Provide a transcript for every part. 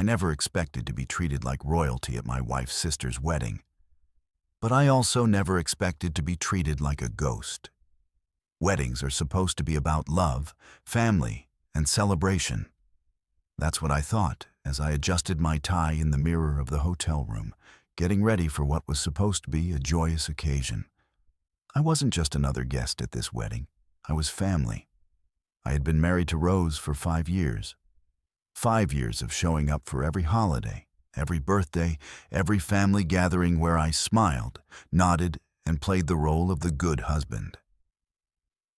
I never expected to be treated like royalty at my wife's sister's wedding. But I also never expected to be treated like a ghost. Weddings are supposed to be about love, family, and celebration. That's what I thought as I adjusted my tie in the mirror of the hotel room, getting ready for what was supposed to be a joyous occasion. I wasn't just another guest at this wedding. I was family. I had been married to Rose for 5 years. 5 years of showing up for every holiday, every birthday, every family gathering where I smiled, nodded, and played the role of the good husband.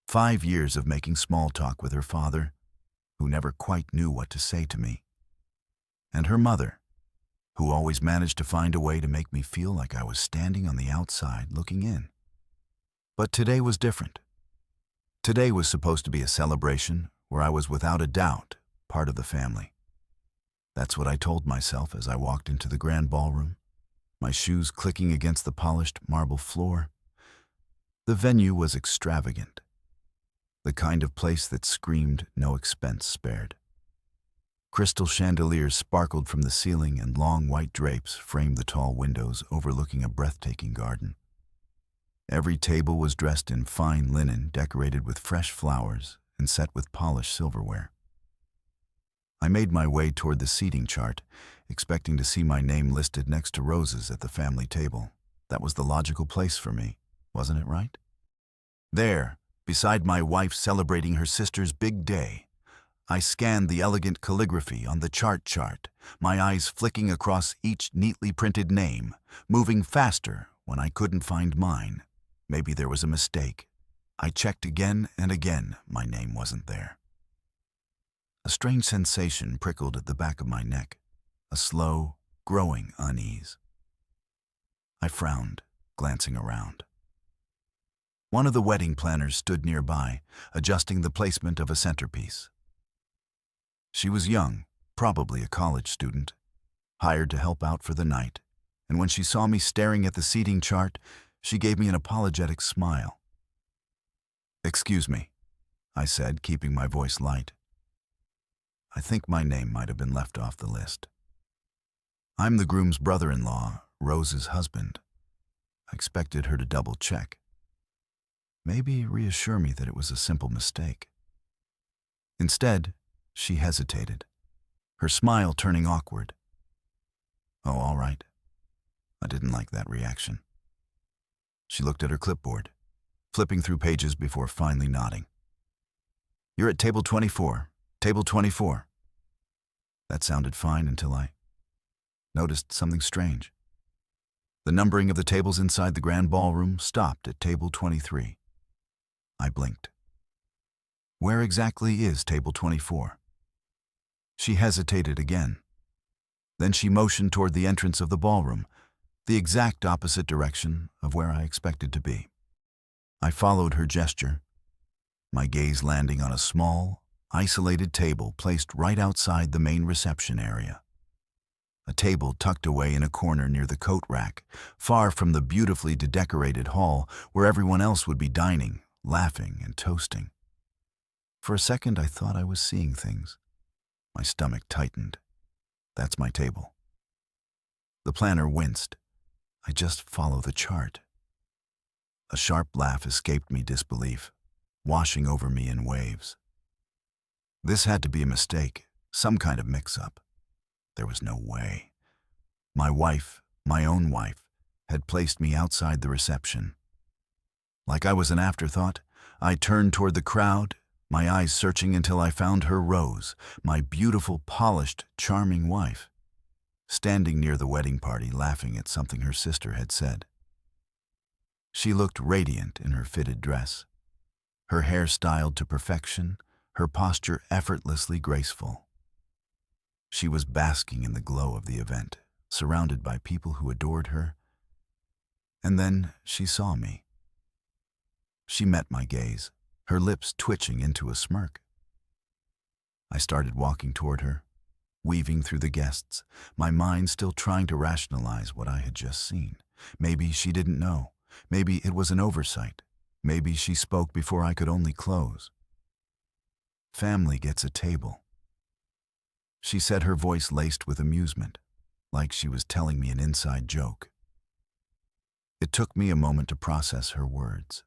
5 years of making small talk with her father, who never quite knew what to say to me, and her mother, who always managed to find a way to make me feel like I was standing on the outside looking in. But today was different. Today was supposed to be a celebration where I was without a doubt part of the family. That's what I told myself as I walked into the grand ballroom, my shoes clicking against the polished marble floor. The venue was extravagant, the kind of place that screamed no expense spared. Crystal chandeliers sparkled from the ceiling and long white drapes framed the tall windows overlooking a breathtaking garden. Every table was dressed in fine linen decorated with fresh flowers and set with polished silverware. I made my way toward the seating chart, expecting to see my name listed next to Rose's at the family table. That was the logical place for me, wasn't it right? There, beside my wife celebrating her sister's big day, I scanned the elegant calligraphy on the chart, my eyes flicking across each neatly printed name, moving faster when I couldn't find mine. Maybe there was a mistake. I checked again and again. My name wasn't there. A strange sensation prickled at the back of my neck, a slow, growing unease. I frowned, glancing around. One of the wedding planners stood nearby, adjusting the placement of a centerpiece. She was young, probably a college student, hired to help out for the night, and when she saw me staring at the seating chart, she gave me an apologetic smile. "Excuse me," I said, keeping my voice light. "I think my name might have been left off the list. I'm the groom's brother-in-law, Rose's husband." I expected her to double-check. Maybe reassure me that it was a simple mistake. Instead, she hesitated, her smile turning awkward. "Oh, all right." I didn't like that reaction. She looked at her clipboard, flipping through pages before finally nodding. "You're at table 24. Table 24. That sounded fine until I noticed something strange. The numbering of the tables inside the grand ballroom stopped at table 23. I blinked. "Where exactly is table 24? She hesitated again. Then she motioned toward the entrance of the ballroom, the exact opposite direction of where I expected to be. I followed her gesture, my gaze landing on a small, isolated table placed right outside the main reception area. A table tucked away in a corner near the coat rack, far from the beautifully decorated hall where everyone else would be dining, laughing, and toasting. For a second, I thought I was seeing things. My stomach tightened. That's my table. The planner winced. I just follow the chart. A sharp laugh escaped me disbelief, washing over me in waves. This had to be a mistake, some kind of mix-up. There was no way. My wife, my own wife, had placed me outside the reception. Like I was an afterthought, I turned toward the crowd, my eyes searching until I found her Rose, my beautiful, polished, charming wife, standing near the wedding party laughing at something her sister had said. She looked radiant in her fitted dress, her hair styled to perfection, her posture effortlessly graceful. She was basking in the glow of the event, surrounded by people who adored her. And then she saw me. She met my gaze, her lips twitching into a smirk. I started walking toward her, weaving through the guests, my mind still trying to rationalize what I had just seen. Maybe she didn't know. Maybe it was an oversight. Maybe she spoke before I could only close. Family gets a table. She said, her voice laced with amusement, like she was telling me an inside joke. It took me a moment to process her words.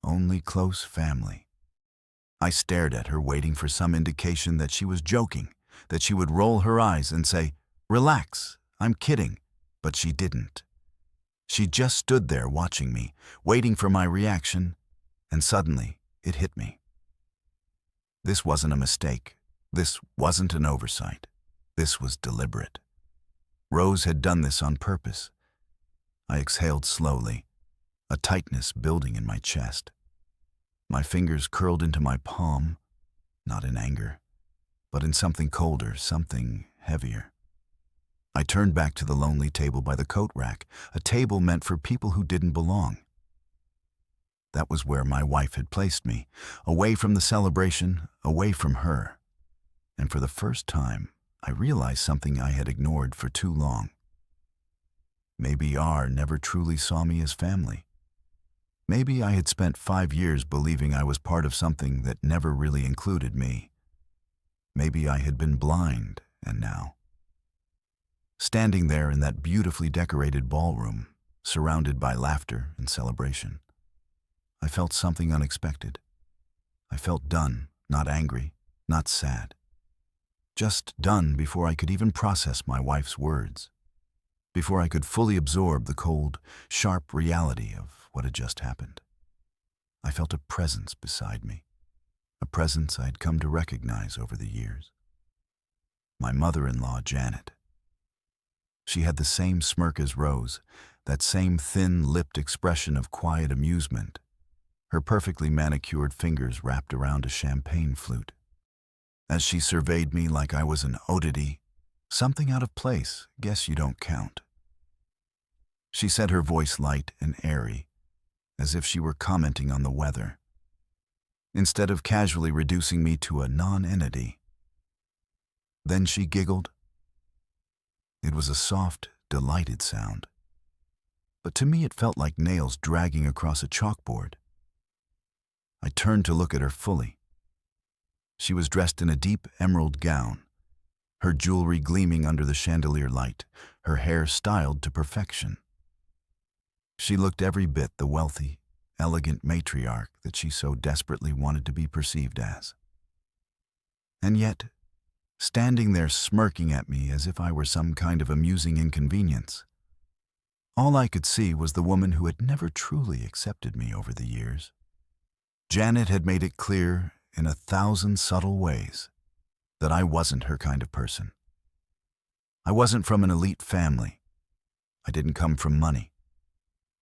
Only close family. I stared at her, waiting for some indication that she was joking, that she would roll her eyes and say, "Relax, I'm kidding," but she didn't. She just stood there watching me, waiting for my reaction, and suddenly it hit me. This wasn't a mistake. This wasn't an oversight. This was deliberate. Rose had done this on purpose. I exhaled slowly, a tightness building in my chest. My fingers curled into my palm, not in anger, but in something colder, something heavier. I turned back to the lonely table by the coat rack, a table meant for people who didn't belong. That was where my wife had placed me, away from the celebration, away from her. And for the first time, I realized something I had ignored for too long. Maybe R never truly saw me as family. Maybe I had spent 5 years believing I was part of something that never really included me. Maybe I had been blind, and now, standing there in that beautifully decorated ballroom, surrounded by laughter and celebration, I felt something unexpected. I felt done, not angry, not sad. Just done before I could even process my wife's words, before I could fully absorb the cold, sharp reality of what had just happened. I felt a presence beside me, a presence I'd come to recognize over the years. My mother-in-law, Janet. She had the same smirk as Rose, that same thin-lipped expression of quiet amusement, her perfectly manicured fingers wrapped around a champagne flute. As she surveyed me like I was an oddity, something out of place, guess you don't count. She said, her voice light and airy, as if she were commenting on the weather, instead of casually reducing me to a non-entity. Then she giggled. It was a soft, delighted sound, but to me it felt like nails dragging across a chalkboard. I turned to look at her fully. She was dressed in a deep emerald gown, her jewelry gleaming under the chandelier light, her hair styled to perfection. She looked every bit the wealthy, elegant matriarch that she so desperately wanted to be perceived as. And yet, standing there smirking at me as if I were some kind of amusing inconvenience, all I could see was the woman who had never truly accepted me over the years. Janet had made it clear in 1,000 subtle ways that I wasn't her kind of person. I wasn't from an elite family. I didn't come from money.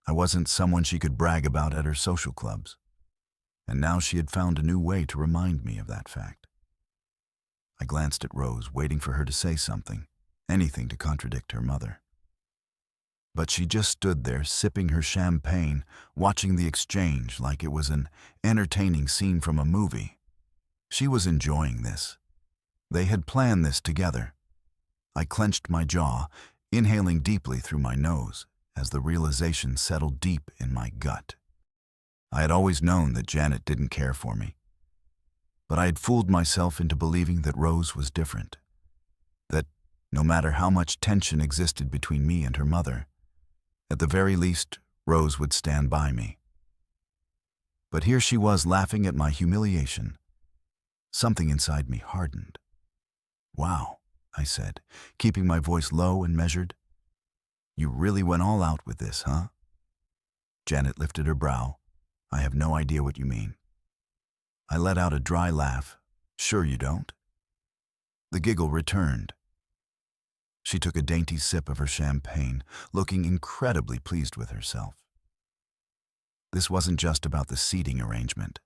I wasn't someone she could brag about at her social clubs. And now she had found a new way to remind me of that fact. I glanced at Rose, waiting for her to say something, anything to contradict her mother. But she just stood there, sipping her champagne, watching the exchange like it was an entertaining scene from a movie. She was enjoying this. They had planned this together. I clenched my jaw, inhaling deeply through my nose, as the realization settled deep in my gut. I had always known that Janet didn't care for me. But I had fooled myself into believing that Rose was different. That no matter how much tension existed between me and her mother, at the very least, Rose would stand by me. But here she was laughing at my humiliation. Something inside me hardened. "Wow," I said, keeping my voice low and measured. "You really went all out with this, huh?" Janet lifted her brow. "I have no idea what you mean." I let out a dry laugh. "Sure you don't?" The giggle returned. She took a dainty sip of her champagne, looking incredibly pleased with herself. This wasn't just about the seating arrangement.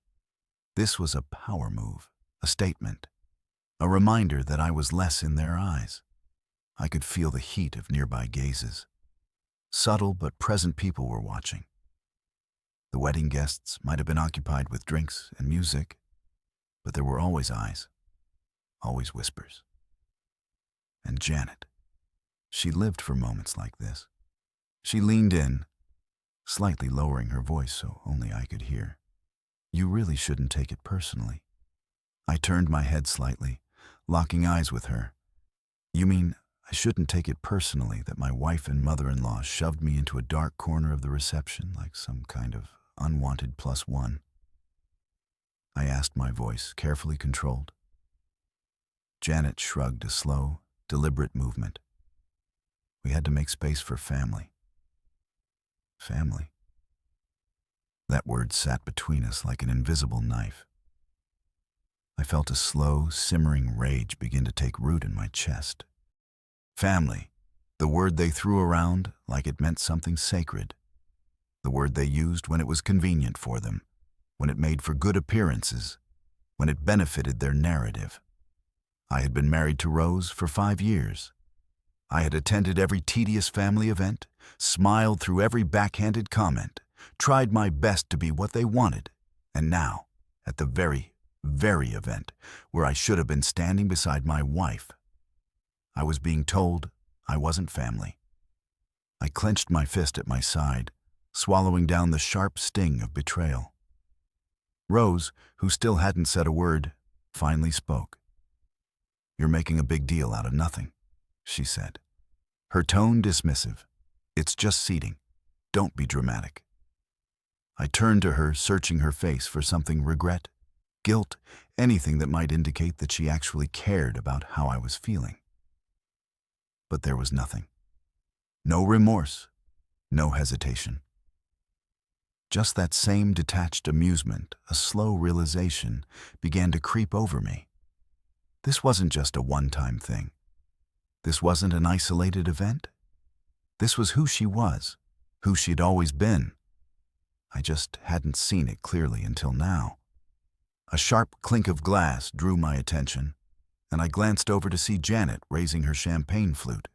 This was a power move, a statement, a reminder that I was less in their eyes. I could feel the heat of nearby gazes. Subtle but present people were watching. The wedding guests might have been occupied with drinks and music, but there were always eyes, always whispers. And Janet, she lived for moments like this. She leaned in, slightly lowering her voice so only I could hear. "You really shouldn't take it personally." I turned my head slightly, locking eyes with her. "You mean I shouldn't take it personally that my wife and mother-in-law shoved me into a dark corner of the reception like some kind of unwanted plus one?" I asked, my voice carefully controlled. Janet shrugged, a slow, deliberate movement. We had to make space for family. Family. That word sat between us like an invisible knife. I felt a slow, simmering rage begin to take root in my chest. Family, the word they threw around like it meant something sacred. The word they used when it was convenient for them, when it made for good appearances, when it benefited their narrative. I had been married to Rose for 5 years. I had attended every tedious family event, smiled through every backhanded comment, tried my best to be what they wanted, and now, at the very event where I should have been standing beside my wife, I was being told I wasn't family. I clenched my fist at my side, swallowing down the sharp sting of betrayal. Rose, who still hadn't said a word, finally spoke. "You're making a big deal out of nothing," she said, her tone dismissive. "It's just seating. Don't be dramatic." I turned to her, searching her face for something: regret, guilt, anything that might indicate that she actually cared about how I was feeling. But there was nothing. No remorse, no hesitation. Just that same detached amusement, a slow realization, began to creep over me. This wasn't just a one-time thing. This wasn't an isolated event. This was who she was, who she'd always been. I just hadn't seen it clearly until now. A sharp clink of glass drew my attention, and I glanced over to see Janet raising her champagne flute,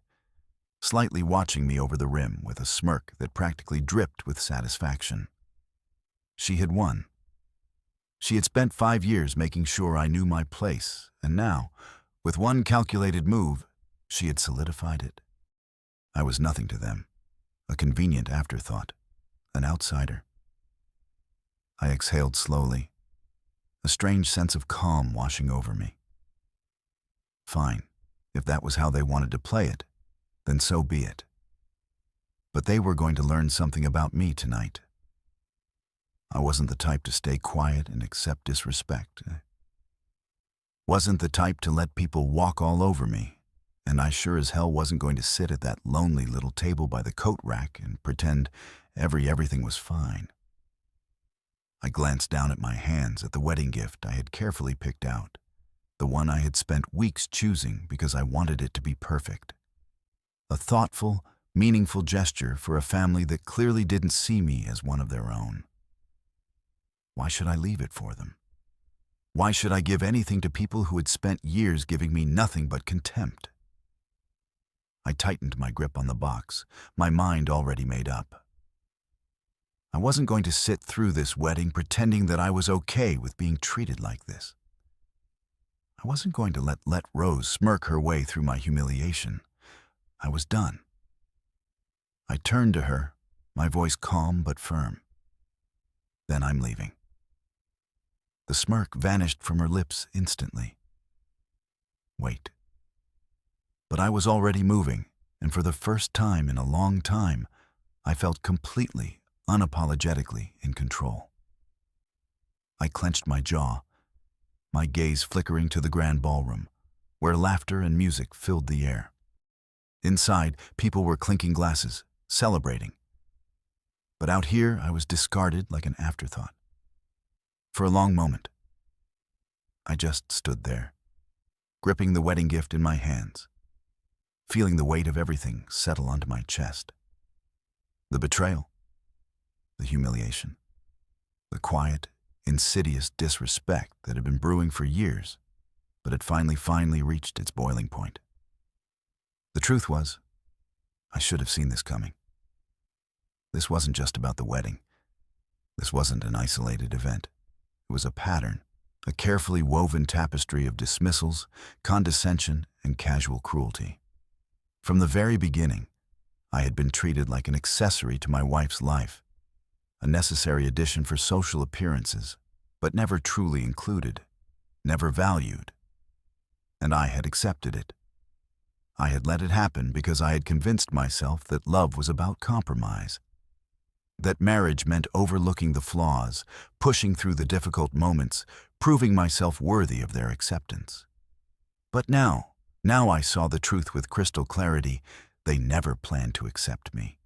slightly watching me over the rim with a smirk that practically dripped with satisfaction. She had won. She had spent 5 years making sure I knew my place, and now, with one calculated move, she had solidified it. I was nothing to them, a convenient afterthought, an outsider. I exhaled slowly, a strange sense of calm washing over me. Fine, if that was how they wanted to play it, then so be it. But they were going to learn something about me tonight. I wasn't the type to stay quiet and accept disrespect. I wasn't the type to let people walk all over me, and I sure as hell wasn't going to sit at that lonely little table by the coat rack and pretend everything was fine. I glanced down at my hands, at the wedding gift I had carefully picked out, the one I had spent weeks choosing because I wanted it to be perfect. A thoughtful, meaningful gesture for a family that clearly didn't see me as one of their own. Why should I leave it for them? Why should I give anything to people who had spent years giving me nothing but contempt? I tightened my grip on the box, my mind already made up. I wasn't going to sit through this wedding pretending that I was okay with being treated like this. I wasn't going to let Rose smirk her way through my humiliation. I was done. I turned to her, my voice calm but firm. "Then I'm leaving." The smirk vanished from her lips instantly. Wait. But I was already moving, and for the first time in a long time, I felt completely, unapologetically in control. I clenched my jaw, my gaze flickering to the grand ballroom, where laughter and music filled the air. Inside, people were clinking glasses, celebrating. But out here, I was discarded like an afterthought. For a long moment, I just stood there, gripping the wedding gift in my hands, feeling the weight of everything settle onto my chest. The betrayal, the humiliation, the quiet, insidious disrespect that had been brewing for years, but had finally reached its boiling point. The truth was, I should have seen this coming. This wasn't just about the wedding. This wasn't an isolated event. It was a pattern, a carefully woven tapestry of dismissals, condescension, and casual cruelty. From the very beginning, I had been treated like an accessory to my wife's life, a necessary addition for social appearances, but never truly included, never valued. and I had accepted it. I had let it happen because I had convinced myself that love was about compromise, that marriage meant overlooking the flaws, pushing through the difficult moments, proving myself worthy of their acceptance. But now I saw the truth with crystal clarity. They never planned to accept me.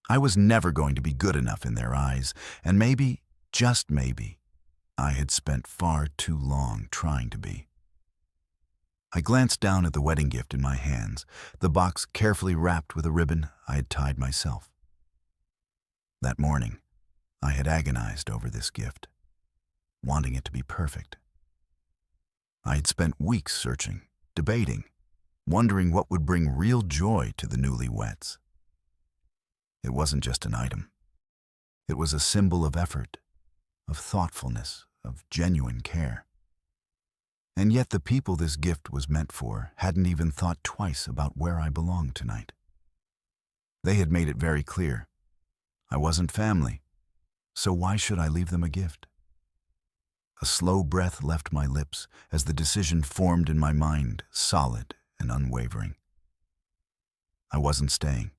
I was never going to be good enough in their eyes, and maybe, just maybe, I had spent far too long trying to be. I glanced down at the wedding gift in my hands, the box carefully wrapped with a ribbon I had tied myself. That morning, I had agonized over this gift, wanting it to be perfect. I had spent weeks searching, debating, wondering what would bring real joy to the newlyweds. It wasn't just an item. It was a symbol of effort, of thoughtfulness, of genuine care. And yet the people this gift was meant for hadn't even thought twice about where I belonged tonight. They had made it very clear. I wasn't family, so why should I leave them a gift? A slow breath left my lips as the decision formed in my mind, solid and unwavering. I wasn't staying.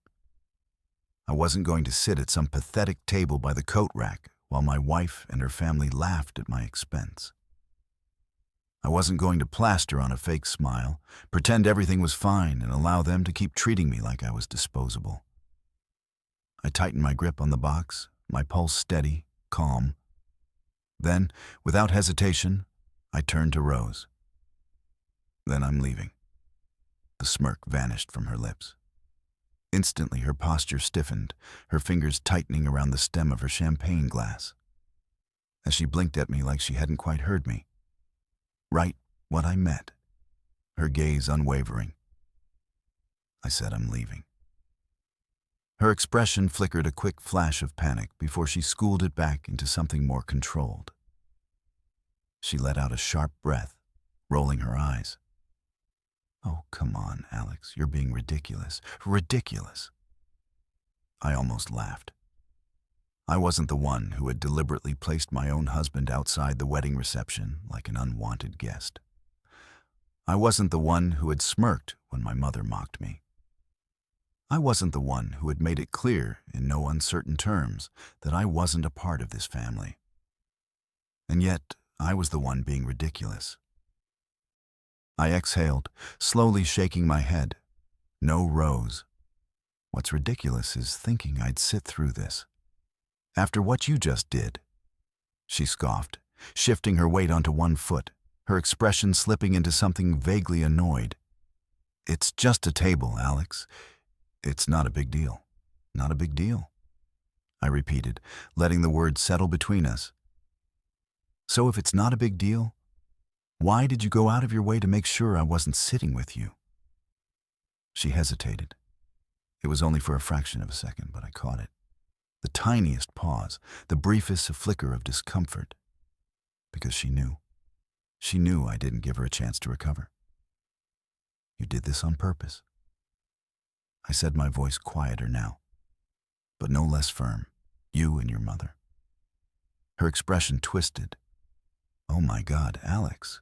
I wasn't going to sit at some pathetic table by the coat rack while my wife and her family laughed at my expense. I wasn't going to plaster on a fake smile, pretend everything was fine, and allow them to keep treating me like I was disposable. I tightened my grip on the box, my pulse steady, calm. Then, without hesitation, I turned to Rose. Then I'm leaving. The smirk vanished from her lips. Instantly, her posture stiffened, her fingers tightening around the stem of her champagne glass. As she blinked at me like she hadn't quite heard me. Right what I meant, her gaze unwavering. I said, I'm leaving. Her expression flickered a quick flash of panic before she schooled it back into something more controlled. She let out a sharp breath, rolling her eyes. Oh, come on, Alex, you're being ridiculous. Ridiculous. I almost laughed. I wasn't the one who had deliberately placed my own husband outside the wedding reception like an unwanted guest. I wasn't the one who had smirked when my mother mocked me. I wasn't the one who had made it clear in no uncertain terms that I wasn't a part of this family. And yet, I was the one being ridiculous. I exhaled, slowly shaking my head. No, Rose. What's ridiculous is thinking I'd sit through this. After what you just did. She scoffed, shifting her weight onto one foot, her expression slipping into something vaguely annoyed. It's just a table, Alex. It's not a big deal. Not a big deal. I repeated, letting the words settle between us. So if it's not a big deal, why did you go out of your way to make sure I wasn't sitting with you? She hesitated. It was only for a fraction of a second, but I caught it. The tiniest pause, the briefest flicker of discomfort. Because she knew. She knew I didn't give her a chance to recover. You did this on purpose. I said, my voice quieter now, but no less firm. You and your mother. Her expression twisted. Oh my God, Alex.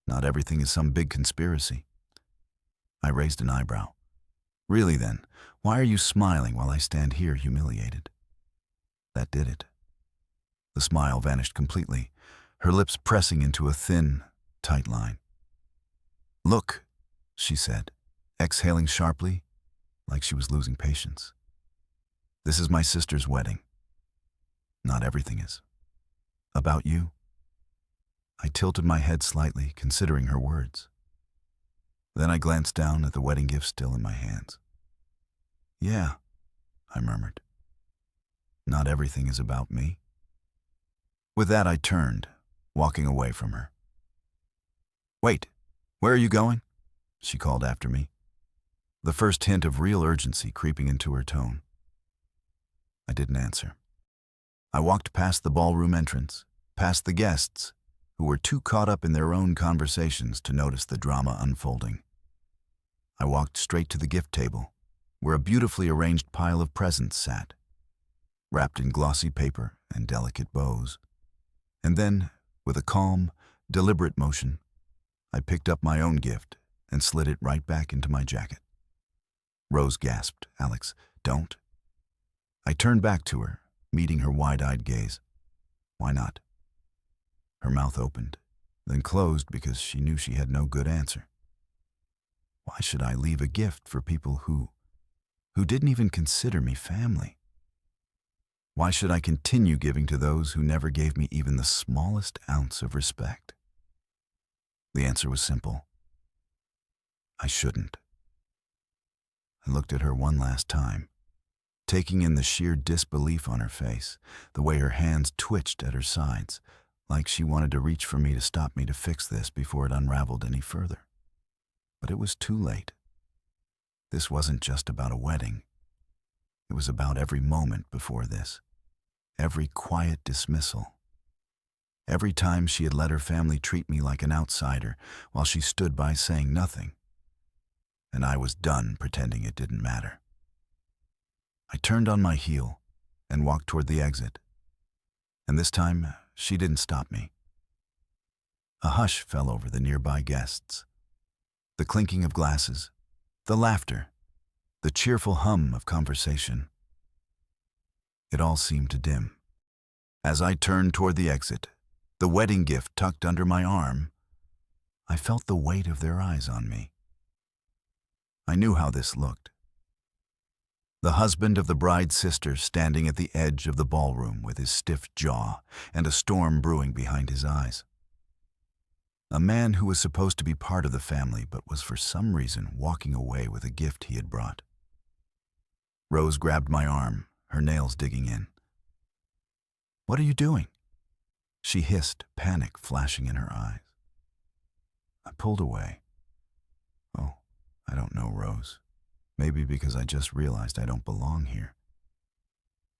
Not everything is some big conspiracy. I raised an eyebrow. Really then, why are you smiling while I stand here humiliated? That did it. The smile vanished completely, her lips pressing into a thin, tight line. Look, she said, exhaling sharply, like she was losing patience. This is my sister's wedding. Not everything is. About you. I tilted my head slightly, considering her words. Then I glanced down at the wedding gift still in my hands. Yeah, I murmured. Not everything is about me. With that, I turned, walking away from her. Wait, where are you going? She called after me, the first hint of real urgency creeping into her tone. I didn't answer. I walked past the ballroom entrance, past the guests, who were too caught up in their own conversations to notice the drama unfolding. I walked straight to the gift table, where a beautifully arranged pile of presents sat, wrapped in glossy paper and delicate bows. And then, with a calm, deliberate motion, I picked up my own gift and slid it right back into my jacket. Rose gasped, "Alex, don't." I turned back to her, meeting her wide-eyed gaze. "Why not?" Her mouth opened, then closed because she knew she had no good answer. Why should I leave a gift for people who didn't even consider me family? Why should I continue giving to those who never gave me even the smallest ounce of respect? The answer was simple. I shouldn't. I looked at her one last time, taking in the sheer disbelief on her face, the way her hands twitched at her sides, like she wanted to reach for me to stop me to fix this before it unraveled any further. But it was too late. This wasn't just about a wedding. It was about every moment before this, every quiet dismissal, every time she had let her family treat me like an outsider while she stood by saying nothing. And I was done pretending it didn't matter. I turned on my heel and walked toward the exit. And this time, she didn't stop me. A hush fell over the nearby guests. The clinking of glasses, the laughter, the cheerful hum of conversation. It all seemed to dim. As I turned toward the exit, the wedding gift tucked under my arm, I felt the weight of their eyes on me. I knew how this looked. The husband of the bride's sister standing at the edge of the ballroom with his stiff jaw and a storm brewing behind his eyes. A man who was supposed to be part of the family but was for some reason walking away with a gift he had brought. Rose grabbed my arm, her nails digging in. "What are you doing?" she hissed, panic flashing in her eyes. I pulled away. "Oh, I don't know, Rose. Maybe because I just realized I don't belong here."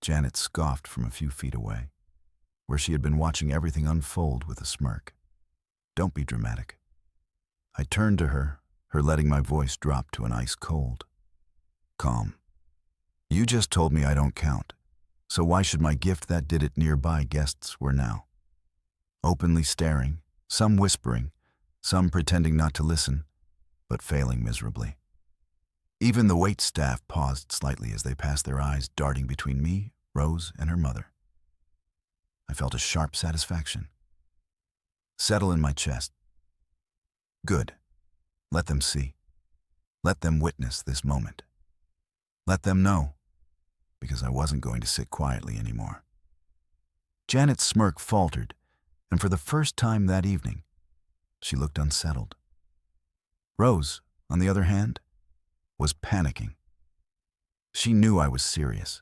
Janet scoffed from a few feet away, where she had been watching everything unfold with a smirk. "Don't be dramatic." I turned to her, letting my voice drop to an ice cold. "Calm. You just told me I don't count, so why should my gift that did it nearby guests were now?" Openly staring, some whispering, some pretending not to listen, but failing miserably. Even the wait staff paused slightly as they passed their eyes darting between me, Rose, and her mother. I felt a sharp satisfaction settle in my chest. Good. Let them see. Let them witness this moment. Let them know, because I wasn't going to sit quietly anymore. Janet's smirk faltered, and for the first time that evening, she looked unsettled. Rose, on the other hand, was panicking. She knew I was serious.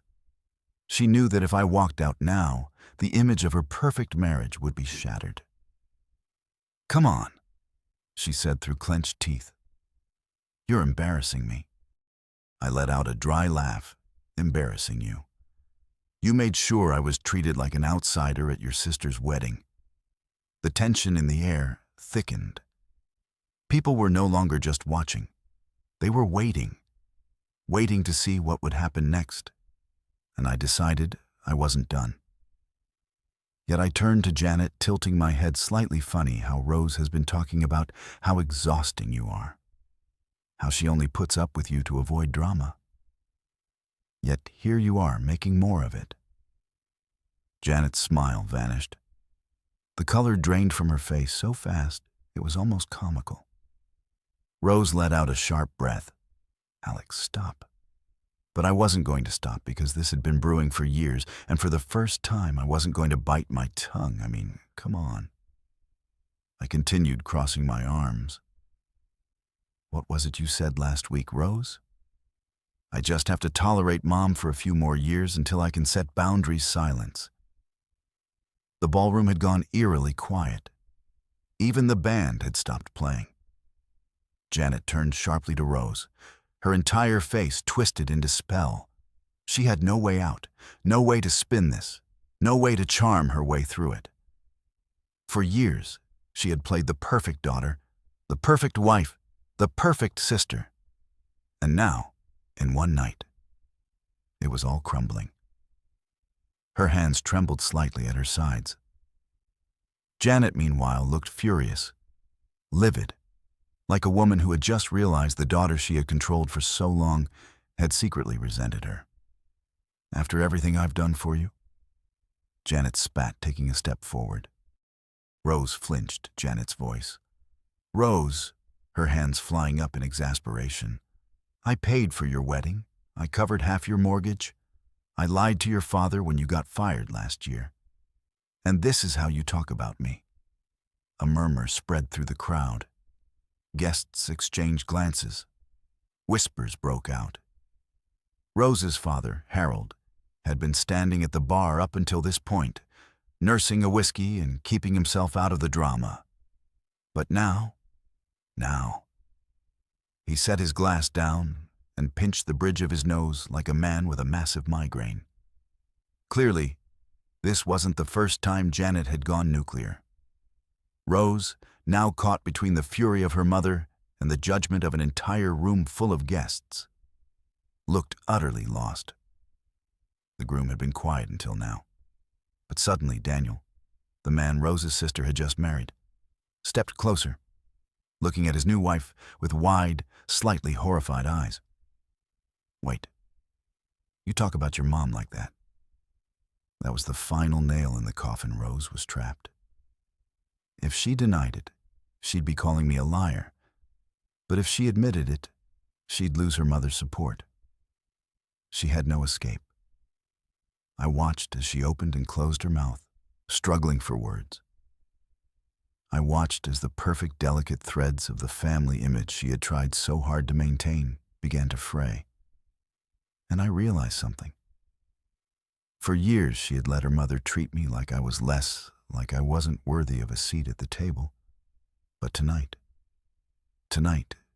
She knew that if I walked out now, the image of her perfect marriage would be shattered. "Come on," she said through clenched teeth. "You're embarrassing me." I let out a dry laugh. "Embarrassing you? You made sure I was treated like an outsider at your sister's wedding." The tension in the air thickened. People were no longer just watching. They were waiting to see what would happen next. And I decided I wasn't done. Yet I turned to Janet, tilting my head slightly funny how Rose has been talking about how exhausting you are, how she only puts up with you to avoid drama. Yet here you are, making more of it. Janet's smile vanished. The color drained from her face so fast it was almost comical. Rose let out a sharp breath. "Alex, stop." But I wasn't going to stop because this had been brewing for years, and for the first time I wasn't going to bite my tongue. I mean, come on. I continued, crossing my arms. "What was it you said last week, Rose? I just have to tolerate Mom for a few more years until I can set boundaries." Silence. The ballroom had gone eerily quiet. Even the band had stopped playing. Janet turned sharply to Rose, her entire face twisted into spell. She had no way out, no way to spin this, no way to charm her way through it. For years, she had played the perfect daughter, the perfect wife, the perfect sister. And now, in one night, it was all crumbling. Her hands trembled slightly at her sides. Janet, meanwhile, looked furious, livid, like a woman who had just realized the daughter she had controlled for so long had secretly resented her. "After everything I've done for you?" Janet spat, taking a step forward. Rose flinched Janet's voice. "Rose," her hands flying up in exasperation, "I paid for your wedding. I covered half your mortgage. I lied to your father when you got fired last year. And this is how you talk about me." A murmur spread through the crowd. Guests exchanged glances. Whispers broke out. Rose's father, Harold, had been standing at the bar up until this point, nursing a whiskey and keeping himself out of the drama. But now, he set his glass down and pinched the bridge of his nose like a man with a massive migraine. Clearly, this wasn't the first time Janet had gone nuclear. Rose, now caught between the fury of her mother and the judgment of an entire room full of guests, looked utterly lost. The groom had been quiet until now. But suddenly Daniel, the man Rose's sister had just married, stepped closer, looking at his new wife with wide, slightly horrified eyes. "Wait. You talk about your mom like that?" That was the final nail in the coffin. Rose was trapped. If she denied it, she'd be calling me a liar. But if she admitted it, she'd lose her mother's support. She had no escape. I watched as she opened and closed her mouth, struggling for words. I watched as the perfect, delicate threads of the family image she had tried so hard to maintain began to fray. And I realized something. For years, she had let her mother treat me like I was less, like I wasn't worthy of a seat at the table. But tonight,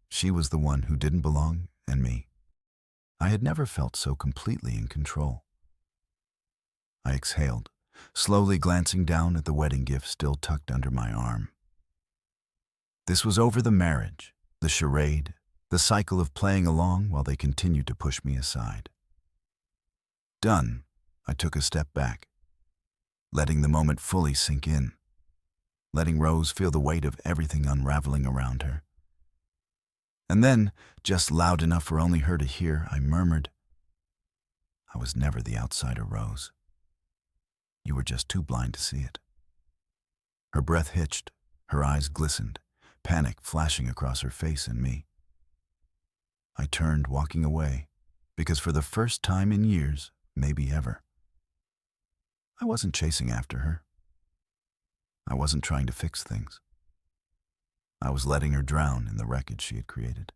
she was the one who didn't belong, and me. I had never felt so completely in control. I exhaled, slowly glancing down at the wedding gift still tucked under my arm. This was over the marriage, the charade, the cycle of playing along while they continued to push me aside. Done, I took a step back, letting the moment fully sink in, letting Rose feel the weight of everything unraveling around her. And then, just loud enough for only her to hear, I murmured, "I was never the outsider, Rose. You were just too blind to see it." Her breath hitched, her eyes glistened, panic flashing across her face and me. I turned, walking away, because for the first time in years, maybe ever, I wasn't chasing after her. I wasn't trying to fix things. I was letting her drown in the wreckage she had created,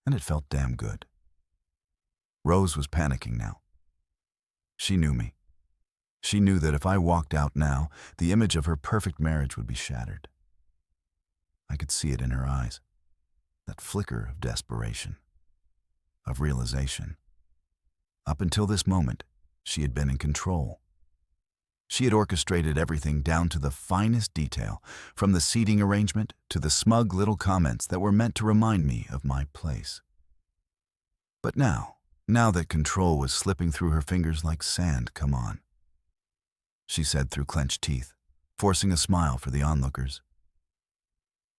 and it felt damn good. Rose was panicking now. She knew me. She knew that if I walked out now, the image of her perfect marriage would be shattered. I could see it in her eyes, that flicker of desperation, of realization. Up until this moment, she had been in control. She had orchestrated everything down to the finest detail, from the seating arrangement to the smug little comments that were meant to remind me of my place. But now that control was slipping through her fingers like sand, "Come on," she said through clenched teeth, forcing a smile for the onlookers.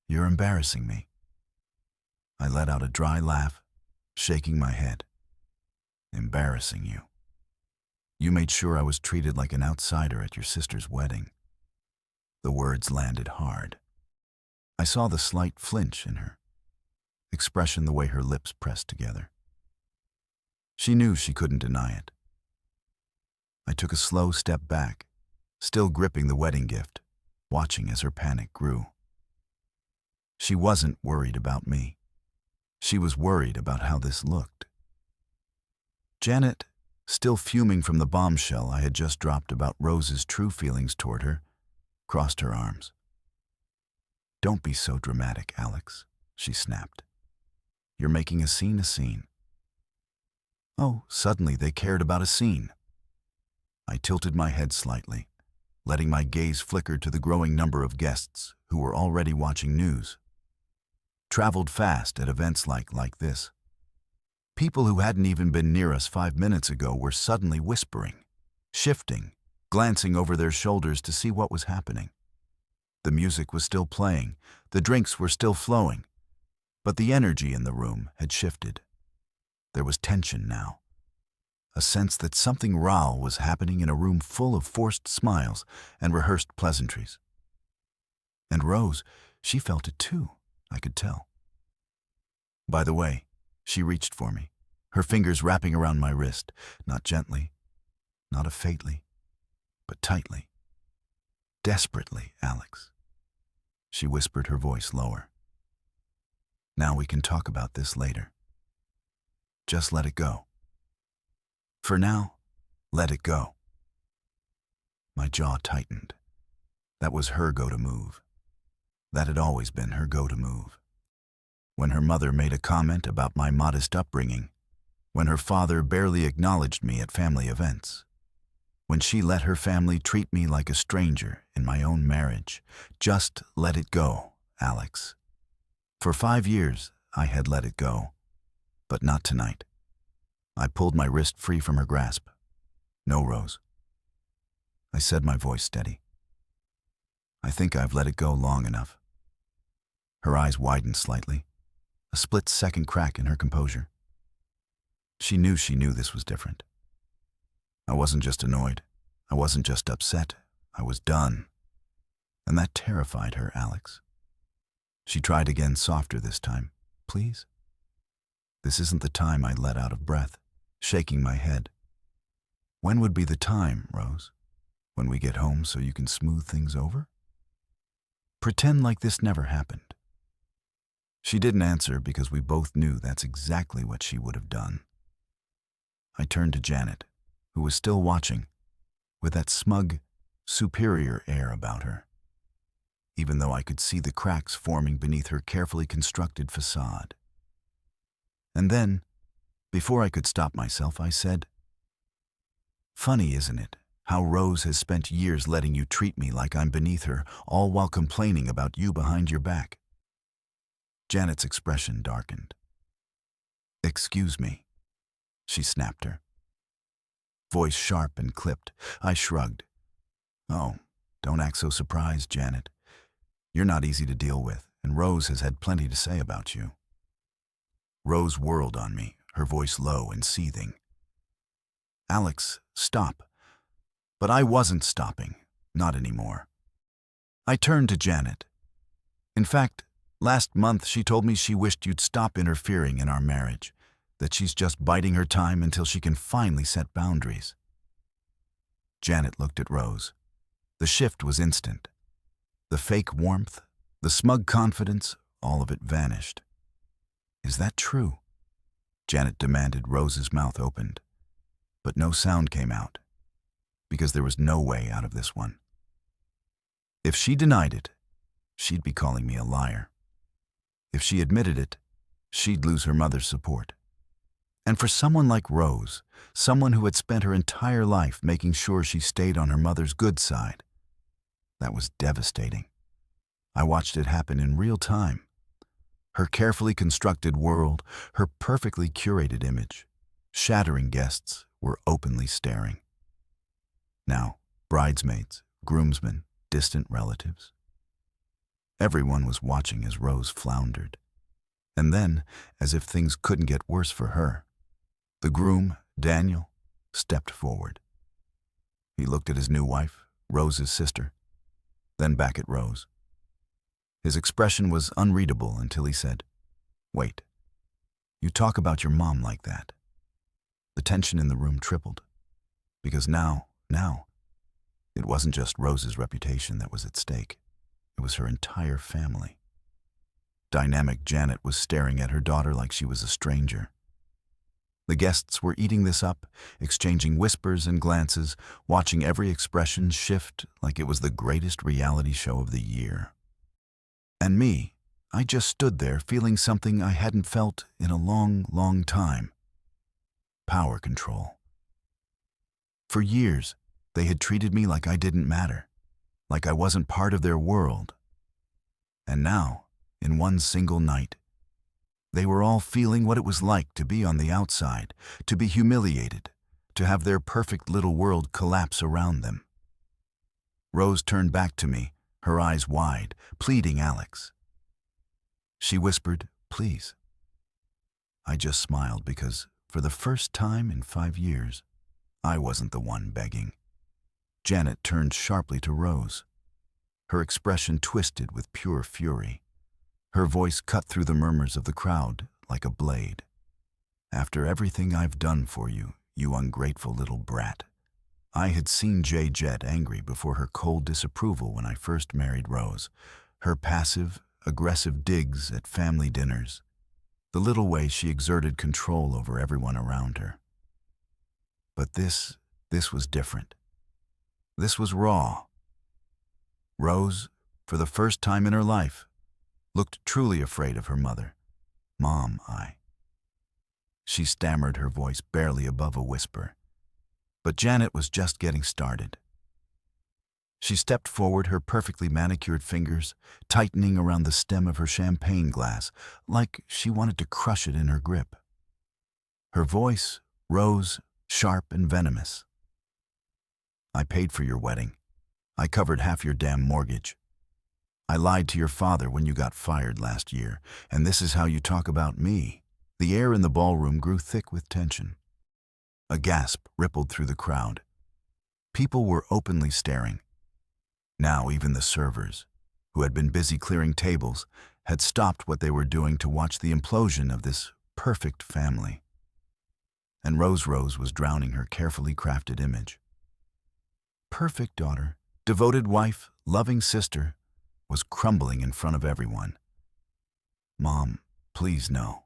"You're embarrassing me." I let out a dry laugh, shaking my head. "Embarrassing you? You made sure I was treated like an outsider at your sister's wedding." The words landed hard. I saw the slight flinch in her expression, the way her lips pressed together. She knew she couldn't deny it. I took a slow step back, still gripping the wedding gift, watching as her panic grew. She wasn't worried about me. She was worried about how this looked. Janet, still fuming from the bombshell I had just dropped about Rose's true feelings toward her, crossed her arms. "Don't be so dramatic, Alex," she snapped. "You're making a scene. Oh, suddenly they cared about a scene. I tilted my head slightly, letting my gaze flicker to the growing number of guests who were already watching news. Traveled fast at events like this. People who hadn't even been near us 5 minutes ago were suddenly whispering, shifting, glancing over their shoulders to see what was happening. The music was still playing, the drinks were still flowing, But the energy in the room had shifted. There was tension now. A sense that something raw was happening in a room full of forced smiles and rehearsed pleasantries. And Rose, she felt it too, I could tell. By the way, she reached for me, her fingers wrapping around my wrist, not gently, not effately, but tightly. Desperately, Alex. She whispered, her voice lower. Now we can talk about this later. Just let it go. For now, let it go. My jaw tightened. That was her go-to move. That had always been her go-to move. When her mother made a comment about my modest upbringing, when her father barely acknowledged me at family events, when she let her family treat me like a stranger in my own marriage, just let it go, Alex. For 5 years, I had let it go, but not tonight. I pulled my wrist free from her grasp. No, Rose. I said, my voice steady. I think I've let it go long enough. Her eyes widened slightly, a split-second crack in her composure. She knew this was different. I wasn't just annoyed. I wasn't just upset. I was done. And that terrified her, Alex. She tried again, softer this time. Please? This isn't the time, I let out of breath, shaking my head. When would be the time, Rose? When we get home so you can smooth things over? Pretend like this never happened. She didn't answer because we both knew that's exactly what she would have done. I turned to Janet, who was still watching, with that smug, superior air about her, even though I could see the cracks forming beneath her carefully constructed facade. And then, before I could stop myself, I said, Funny, isn't it, how Rose has spent years letting you treat me like I'm beneath her, all while complaining about you behind your back? Janet's expression darkened. Excuse me, she snapped her. Voice sharp and clipped. I shrugged. Oh, don't act so surprised, Janet. You're not easy to deal with, and Rose has had plenty to say about you. Rose whirled on me, her voice low and seething. Alex, stop. But I wasn't stopping, not anymore. I turned to Janet. In fact, last month she told me she wished you'd stop interfering in our marriage, that she's just biding her time until she can finally set boundaries. Janet looked at Rose. The shift was instant. The fake warmth, the smug confidence, all of it vanished. Is that true? Janet demanded. Rose's mouth opened, but no sound came out, because there was no way out of this one. If she denied it, she'd be calling me a liar. If she admitted it, she'd lose her mother's support. And for someone like Rose, someone who had spent her entire life making sure she stayed on her mother's good side, that was devastating. I watched it happen in real time. Her carefully constructed world, her perfectly curated image, shattering guests were openly staring. Now, bridesmaids, groomsmen, distant relatives. Everyone was watching as Rose floundered. And then, as if things couldn't get worse for her, the groom, Daniel, stepped forward. He looked at his new wife, Rose's sister, then back at Rose. His expression was unreadable until he said, Wait, you talk about your mom like that. The tension in the room tripled, because now, it wasn't just Rose's reputation that was at stake. It was her entire family. Dynamic Janet was staring at her daughter like she was a stranger. The guests were eating this up, exchanging whispers and glances, watching every expression shift like it was the greatest reality show of the year. And me, I just stood there feeling something I hadn't felt in a long, long time. Power control. For years, they had treated me like I didn't matter, like I wasn't part of their world. And now, in one single night, they were all feeling what it was like to be on the outside, to be humiliated, to have their perfect little world collapse around them. Rose turned back to me, her eyes wide, pleading Alex. She whispered, please." I just smiled because, for the first time in 5 years, I wasn't the one begging. Janet turned sharply to Rose. Her expression twisted with pure fury. Her voice cut through the murmurs of the crowd like a blade. "After everything I've done for you, you ungrateful little brat." I had seen Jet angry before her cold disapproval when I first married Rose. Her passive, aggressive digs at family dinners. The little way she exerted control over everyone around her. But this was different. This was raw. Rose, for the first time in her life, looked truly afraid of her mother. "Mom, She stammered, her voice barely above a whisper. But Janet was just getting started. She stepped forward, her perfectly manicured fingers tightening around the stem of her champagne glass, like she wanted to crush it in her grip. Her voice rose, sharp and venomous. "I paid for your wedding. I covered half your damn mortgage. I lied to your father when you got fired last year, and this is how you talk about me." The air in the ballroom grew thick with tension. A gasp rippled through the crowd. People were openly staring. Now even the servers, who had been busy clearing tables, had stopped what they were doing to watch the implosion of this perfect family. And Rose was drowning her carefully crafted image. Perfect daughter, devoted wife, loving sister, was crumbling in front of everyone. "Mom, please no."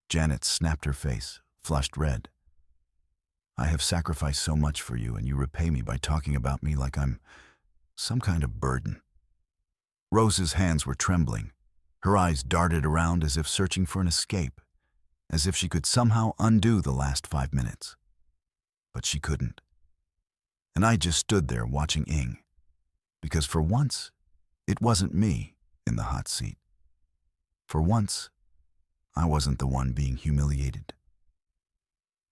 Janet snapped her face, flushed red. "I have sacrificed so much for you, and you repay me by talking about me like I'm some kind of burden." Rose's hands were trembling. Her eyes darted around as if searching for an escape, as if she could somehow undo the last 5 minutes. But she couldn't. And I just stood there watching Ing, because for once, it wasn't me in the hot seat. For once, I wasn't the one being humiliated.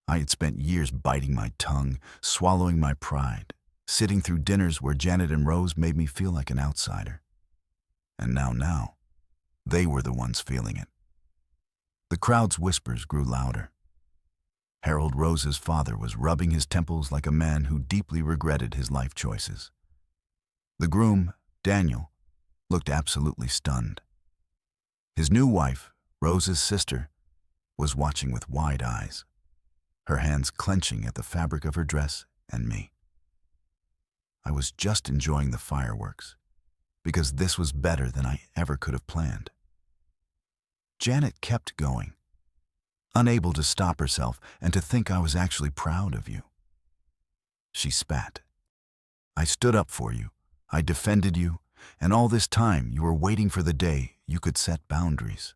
I had spent years biting my tongue, swallowing my pride, sitting through dinners where Janet and Rose made me feel like an outsider. And now, they were the ones feeling it. The crowd's whispers grew louder. Harold Rose's father was rubbing his temples like a man who deeply regretted his life choices. The groom, Daniel, looked absolutely stunned. His new wife, Rose's sister, was watching with wide eyes, her hands clenching at the fabric of her dress and me. I was just enjoying the fireworks, because this was better than I ever could have planned. Janet kept going, unable to stop herself and to think I was actually proud of you. She spat. "I stood up for you, I defended you, and all this time you were waiting for the day you could set boundaries."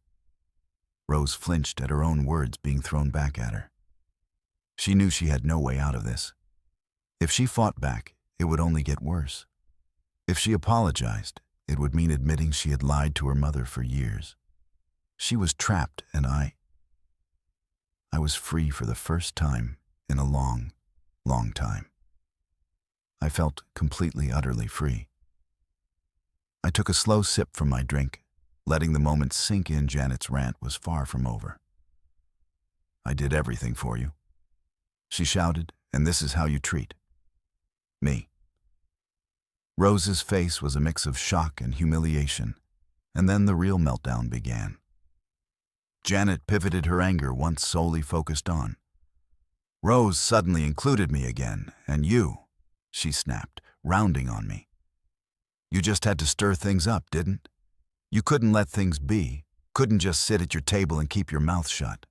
Rose flinched at her own words being thrown back at her. She knew she had no way out of this. If she fought back, it would only get worse. If she apologized, it would mean admitting she had lied to her mother for years. She was trapped, and I was free for the first time in a long, long time. I felt completely, utterly free. I took a slow sip from my drink, letting the moment sink in. Janet's rant was far from over. "I did everything for you," she shouted, "and this is how you treat me." Rose's face was a mix of shock and humiliation, and then the real meltdown began. Janet pivoted her anger once solely focused on. "Rose suddenly included me again, and you," she snapped, rounding on me. "You just had to stir things up, didn't? You couldn't let things be, couldn't just sit at your table and keep your mouth shut."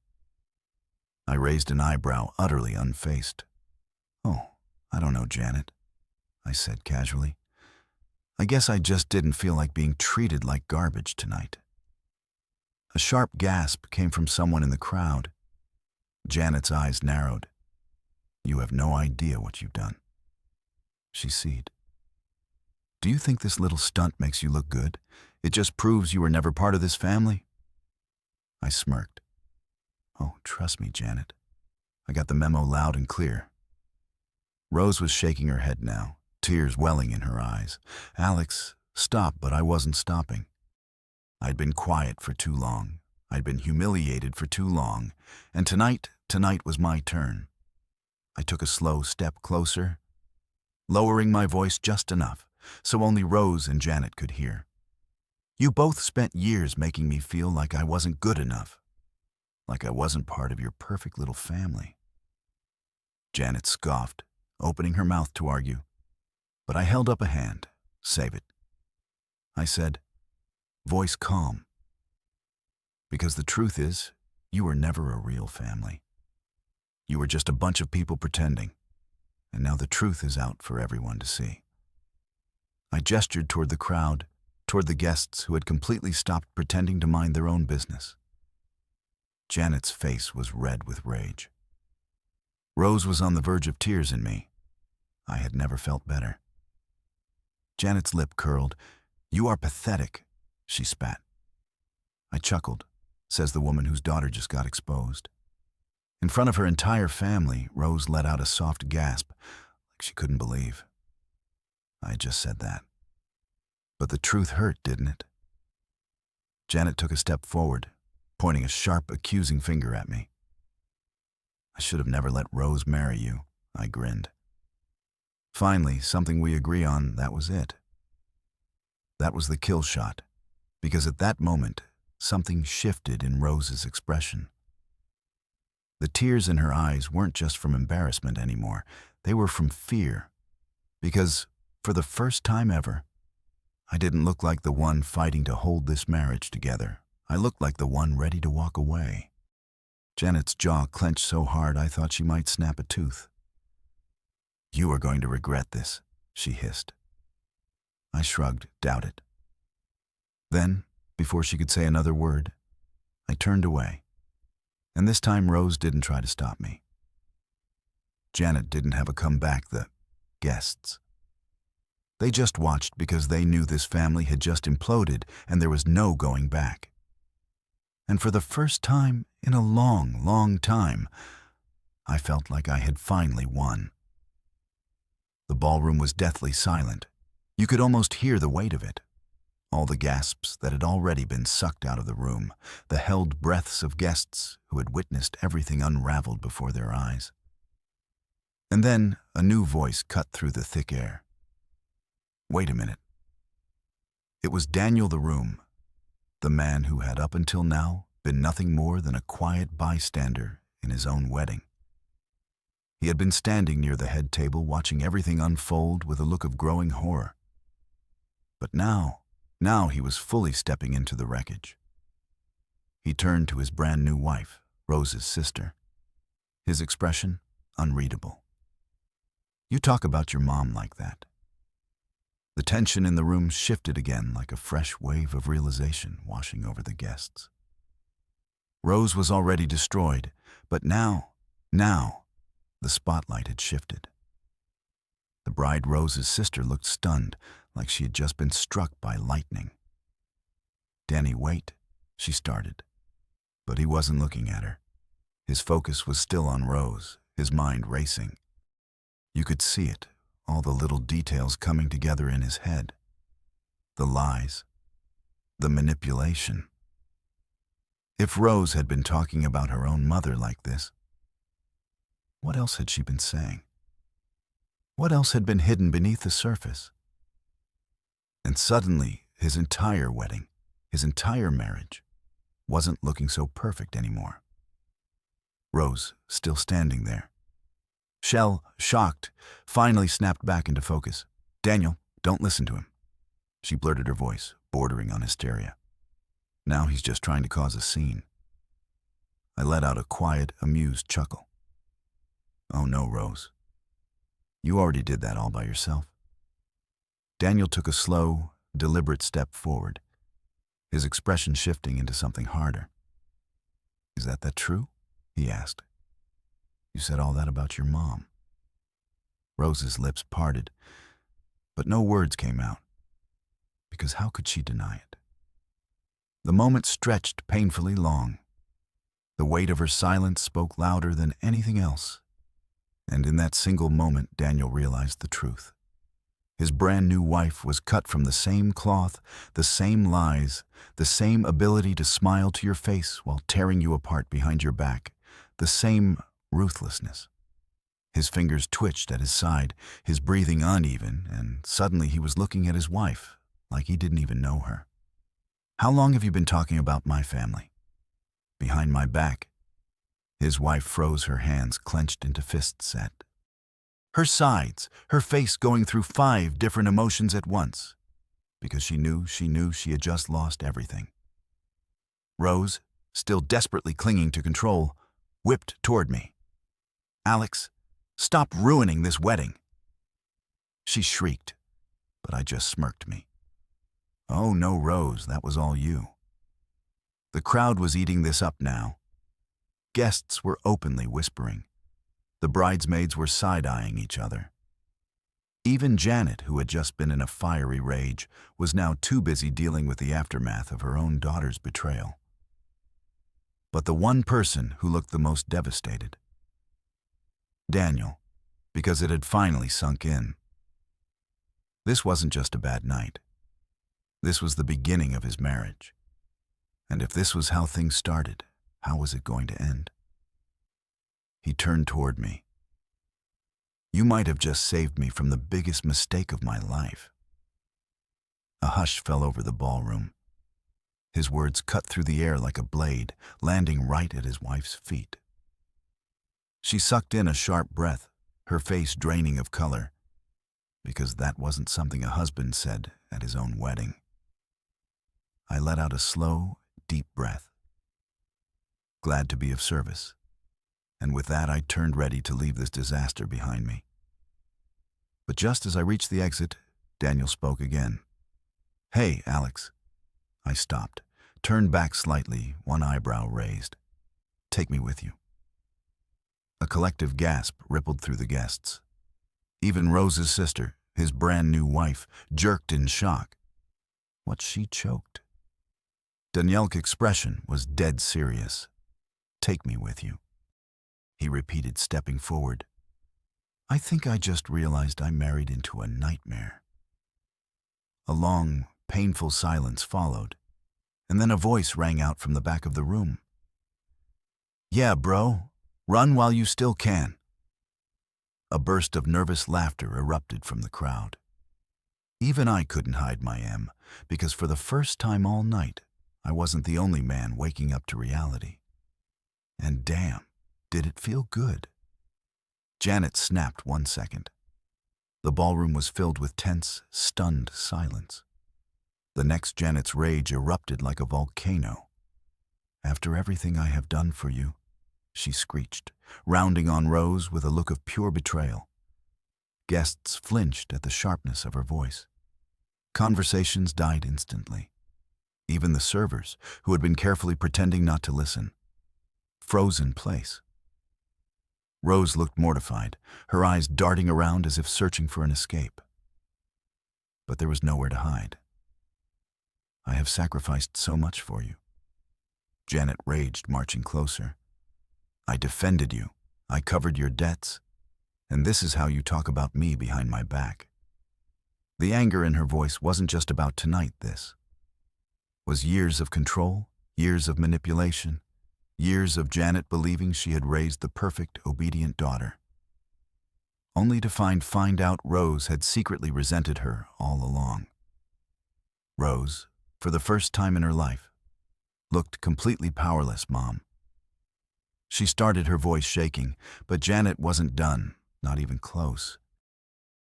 I raised an eyebrow, utterly unfazed. "Oh, I don't know, Janet," I said casually. "I guess I just didn't feel like being treated like garbage tonight." A sharp gasp came from someone in the crowd. Janet's eyes narrowed. "You have no idea what you've done," she said. "Do you think this little stunt makes you look good? It just proves you were never part of this family?" I smirked. "Oh, trust me, Janet. I got the memo loud and clear." Rose was shaking her head now, tears welling in her eyes. "Alex, stop," but I wasn't stopping. I'd been quiet for too long. I'd been humiliated for too long. And tonight was my turn. I took a slow step closer, lowering my voice just enough so only Rose and Janet could hear. You both spent years making me feel like I wasn't good enough, like I wasn't part of your perfect little family. Janet scoffed, opening her mouth to argue, but I held up a hand. Save it. I said, voice calm. Because the truth is, you were never a real family. You were just a bunch of people pretending, and now the truth is out for everyone to see. I gestured toward the crowd, toward the guests who had completely stopped pretending to mind their own business. Janet's face was red with rage. Rose was on the verge of tears in me. I had never felt better. Janet's lip curled. You are pathetic, she spat. I chuckled, says the woman whose daughter just got exposed. In front of her entire family, Rose let out a soft gasp, like she couldn't believe. I just said that. But the truth hurt, didn't it? Janet took a step forward, pointing a sharp, accusing finger at me. I should have never let Rose marry you, I grinned. Finally, something we agree on, that was it. That was the kill shot, because at that moment, something shifted in Rose's expression. The tears in her eyes weren't just from embarrassment anymore, they were from fear. Because, for the first time ever, I didn't look like the one fighting to hold this marriage together. I looked like the one ready to walk away. Janet's jaw clenched so hard I thought she might snap a tooth. You are going to regret this, she hissed. I shrugged, doubted. Then, before she could say another word, I turned away. And this time Rose didn't try to stop me. Janet didn't have a comeback, the guests. They just watched because they knew this family had just imploded and there was no going back. And for the first time in a long, long time, I felt like I had finally won. The ballroom was deathly silent. You could almost hear the weight of it. All the gasps that had already been sucked out of the room, the held breaths of guests who had witnessed everything unraveled before their eyes. And then a new voice cut through the thick air. Wait a minute. It was Daniel the Room, the man who had up until now been nothing more than a quiet bystander in his own wedding. He had been standing near the head table watching everything unfold with a look of growing horror. But now he was fully stepping into the wreckage. He turned to his brand new wife, Rose's sister. His expression, unreadable. You talk about your mom like that. The tension in the room shifted again like a fresh wave of realization washing over the guests. Rose was already destroyed, but now, the spotlight had shifted. The bride Rose's sister looked stunned, like she had just been struck by lightning. Danny, wait, she started. But he wasn't looking at her. His focus was still on Rose, his mind racing. You could see it, all the little details coming together in his head. The lies, the manipulation. If Rose had been talking about her own mother like this, what else had she been saying? What else had been hidden beneath the surface? And suddenly, his entire wedding, his entire marriage, wasn't looking so perfect anymore. Rose, still standing there. Shell, shocked, finally snapped back into focus. Daniel, don't listen to him. She blurted her voice, bordering on hysteria. Now he's just trying to cause a scene. I let out a quiet, amused chuckle. Oh no, Rose. You already did that all by yourself. Daniel took a slow, deliberate step forward, his expression shifting into something harder. Is that true? He asked. You said all that about your mom. Rose's lips parted, but no words came out, because how could she deny it? The moment stretched painfully long. The weight of her silence spoke louder than anything else, and in that single moment Daniel realized the truth. His brand new wife was cut from the same cloth, the same lies, the same ability to smile to your face while tearing you apart behind your back, the same ruthlessness. His fingers twitched at his side, his breathing uneven, and suddenly he was looking at his wife like he didn't even know her. "How long have you been talking about my family?" "Behind my back." His wife froze, her hands clenched into fist set. Her sides, her face going through 5 different emotions at once, because she knew she had just lost everything. Rose, still desperately clinging to control, whipped toward me. "Alex, stop ruining this wedding." She shrieked, but I just smirked me. "Oh no, Rose, that was all you." The crowd was eating this up now. Guests were openly whispering. The bridesmaids were side-eyeing each other. Even Janet, who had just been in a fiery rage, was now too busy dealing with the aftermath of her own daughter's betrayal. But the one person who looked the most devastated, Daniel, because it had finally sunk in. This wasn't just a bad night. This was the beginning of his marriage. And if this was how things started, how was it going to end? He turned toward me. "You might have just saved me from the biggest mistake of my life." A hush fell over the ballroom. His words cut through the air like a blade, landing right at his wife's feet. She sucked in a sharp breath, her face draining of color, because that wasn't something a husband said at his own wedding. I let out a slow, deep breath, glad to be of service. And with that, I turned ready to leave this disaster behind me. But just as I reached the exit, Daniel spoke again. "Hey, Alex." I stopped, turned back slightly, one eyebrow raised. "Take me with you." A collective gasp rippled through the guests. Even Rose's sister, his brand new wife, jerked in shock. What she choked. Daniel's expression was dead serious. "Take me with you," he repeated, stepping forward. I think I just realized I married into a nightmare. A long, painful silence followed, and then a voice rang out from the back of the room. "Yeah, bro, run while you still can." A burst of nervous laughter erupted from the crowd. Even I couldn't hide my because for the first time all night, I wasn't the only man waking up to reality. And damn, did it feel good. Janet snapped 1 second. The ballroom was filled with tense, stunned silence. The next, Janet's rage erupted like a volcano. "After everything I have done for you," she screeched, rounding on Rose with a look of pure betrayal. Guests flinched at the sharpness of her voice. Conversations died instantly. Even the servers, who had been carefully pretending not to listen, froze in place. Rose looked mortified, her eyes darting around as if searching for an escape. But there was nowhere to hide. "I have sacrificed so much for you." Janet raged, marching closer. "I defended you. I covered your debts. And this is how you talk about me behind my back." The anger in her voice wasn't just about tonight. This was years of control, years of manipulation, years of Janet believing she had raised the perfect, obedient daughter, only to find out Rose had secretly resented her all along. Rose, for the first time in her life, looked completely powerless, Mom. She started, her voice shaking, but Janet wasn't done, not even close.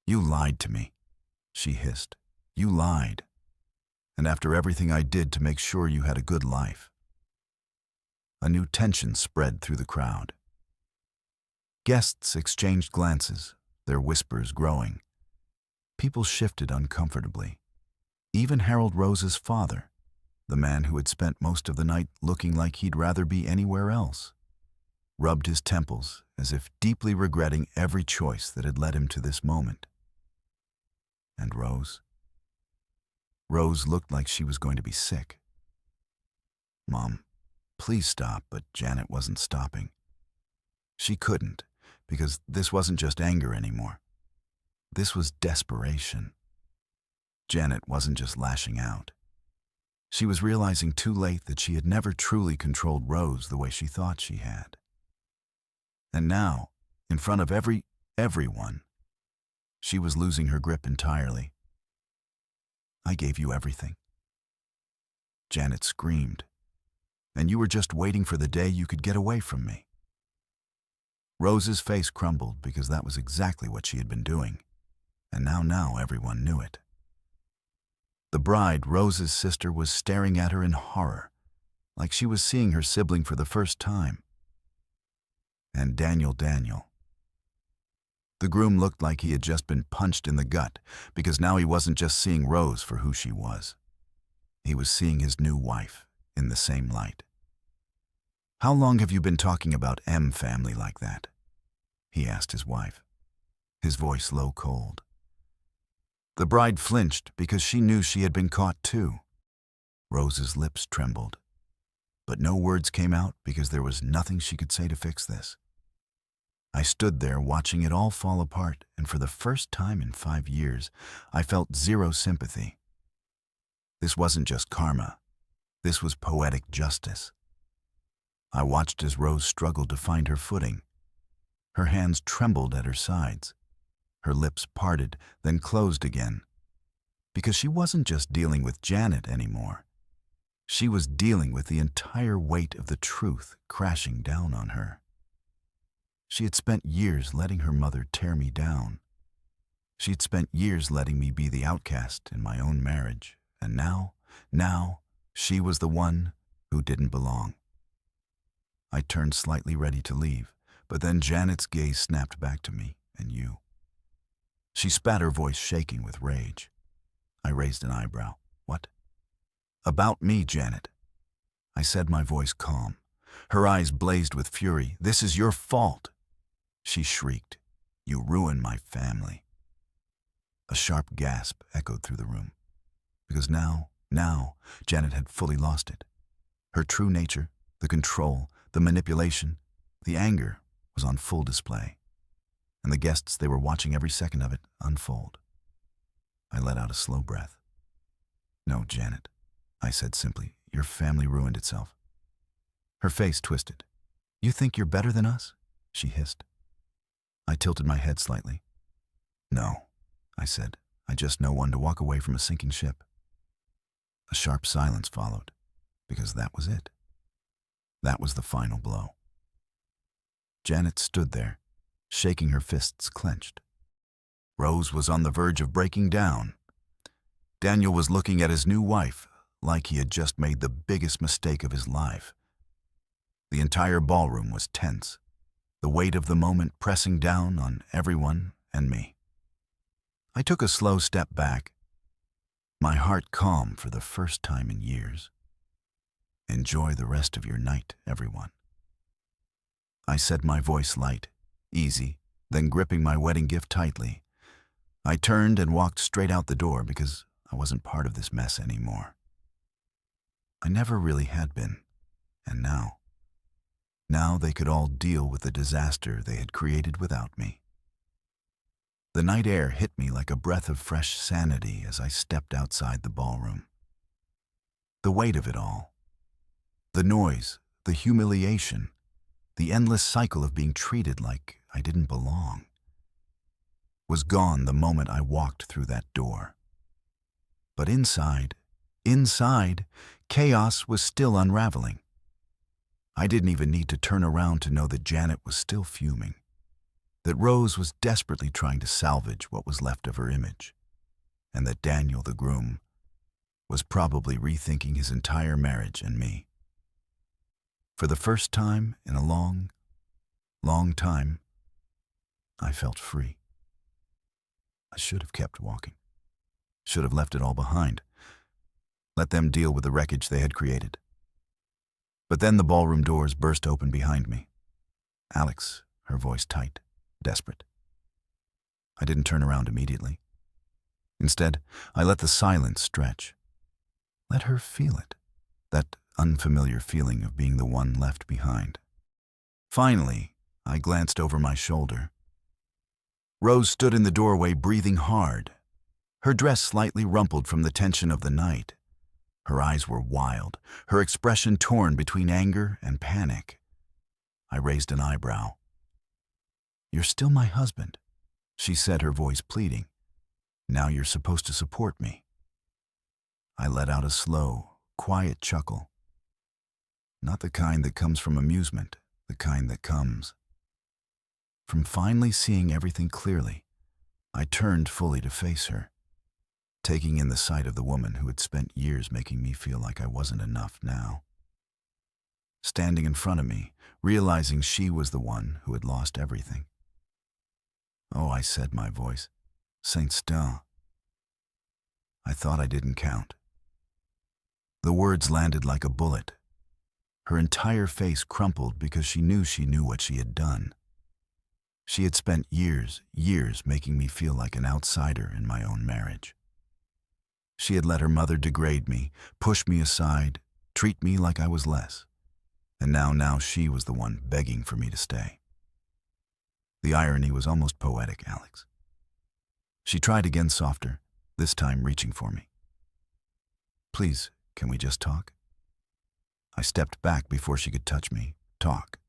"You lied to me," she hissed. "You lied. And after everything I did to make sure you had a good life." A new tension spread through the crowd. Guests exchanged glances, their whispers growing. People shifted uncomfortably. Even Harold Rose's father, the man who had spent most of the night looking like he'd rather be anywhere else, rubbed his temples as if deeply regretting every choice that had led him to this moment. And Rose? Rose looked like she was going to be sick. "Mom, please stop," but Janet wasn't stopping. She couldn't, because this wasn't just anger anymore. This was desperation. Janet wasn't just lashing out. She was realizing too late that she had never truly controlled Rose the way she thought she had. And now, in front of everyone, she was losing her grip entirely. "I gave you everything," Janet screamed, "and you were just waiting for the day you could get away from me." Rose's face crumbled because that was exactly what she had been doing, and now everyone knew it. The bride, Rose's sister, was staring at her in horror, like she was seeing her sibling for the first time. And Daniel. The groom looked like he had just been punched in the gut, because now he wasn't just seeing Rose for who she was. He was seeing his new wife in the same light. "How long have you been talking about M family like that?" he asked his wife, his voice low cold. The bride flinched because she knew she had been caught too. Rose's lips trembled, but no words came out because there was nothing she could say to fix this. I stood there watching it all fall apart, and for the first time in 5 years, I felt zero sympathy. This wasn't just karma. This was poetic justice. I watched as Rose struggled to find her footing. Her hands trembled at her sides. Her lips parted, then closed again. Because she wasn't just dealing with Janet anymore. She was dealing with the entire weight of the truth crashing down on her. She had spent years letting her mother tear me down. She had spent years letting me be the outcast in my own marriage. And now, she was the one who didn't belong. I turned slightly ready to leave, but then Janet's gaze snapped back to me and you. She spat, her voice shaking with rage. I raised an eyebrow. "What?" "About me, Janet," I said, my voice calm. Her eyes blazed with fury. "This is your fault," she shrieked. "You ruined my family." A sharp gasp echoed through the room, because now, Janet had fully lost it. Her true nature, the control, the manipulation, the anger was on full display. And the guests, they were watching every second of it unfold. I let out a slow breath. "No, Janet," I said simply, "your family ruined itself." Her face twisted. "You think you're better than us?" she hissed. I tilted my head slightly. "No," I said, "I just know when to walk away from a sinking ship." A sharp silence followed, because that was it. That was the final blow. Janet stood there, shaking her fists clenched. Rose was on the verge of breaking down. Daniel was looking at his new wife like he had just made the biggest mistake of his life. The entire ballroom was tense, the weight of the moment pressing down on everyone and me. I took a slow step back, my heart calm for the first time in years. "Enjoy the rest of your night, everyone," I said, my voice light, easy, then gripping my wedding gift tightly. I turned and walked straight out the door because I wasn't part of this mess anymore. I never really had been, and now they could all deal with the disaster they had created without me. The night air hit me like a breath of fresh sanity as I stepped outside the ballroom. The weight of it all, the noise, the humiliation, the endless cycle of being treated like I didn't belong, was gone the moment I walked through that door. But inside, chaos was still unraveling. I didn't even need to turn around to know that Janet was still fuming, that Rose was desperately trying to salvage what was left of her image, and that Daniel, the groom, was probably rethinking his entire marriage and me. For the first time in a long time, I felt free. I should have kept walking, should have left it all behind, let them deal with the wreckage they had created. But then the ballroom doors burst open behind me. "Alex," her voice tight, desperate. I didn't turn around immediately. Instead, I let the silence stretch. Let her feel it, that unfamiliar feeling of being the one left behind. Finally, I glanced over my shoulder. Rose stood in the doorway, breathing hard. Her dress slightly rumpled from the tension of the night. Her eyes were wild, her expression torn between anger and panic. I raised an eyebrow. "You're still my husband," she said, her voice pleading. "Now you're supposed to support me." I let out a slow, quiet chuckle. Not the kind that comes from amusement, the kind that comes from finally seeing everything clearly. I turned fully to face her, taking in the sight of the woman who had spent years making me feel like I wasn't enough now. Standing in front of me, realizing she was the one who had lost everything. "Oh," I said, my voice, "Saint-Stin." I thought I didn't count. The words landed like a bullet. Her entire face crumpled because she knew what she had done. She had spent years making me feel like an outsider in my own marriage. She had let her mother degrade me, push me aside, treat me like I was less. And now she was the one begging for me to stay. The irony was almost poetic, Alex. She tried again, softer, this time reaching for me. "Please, can we just talk?" I stepped back before she could touch me. "Talk."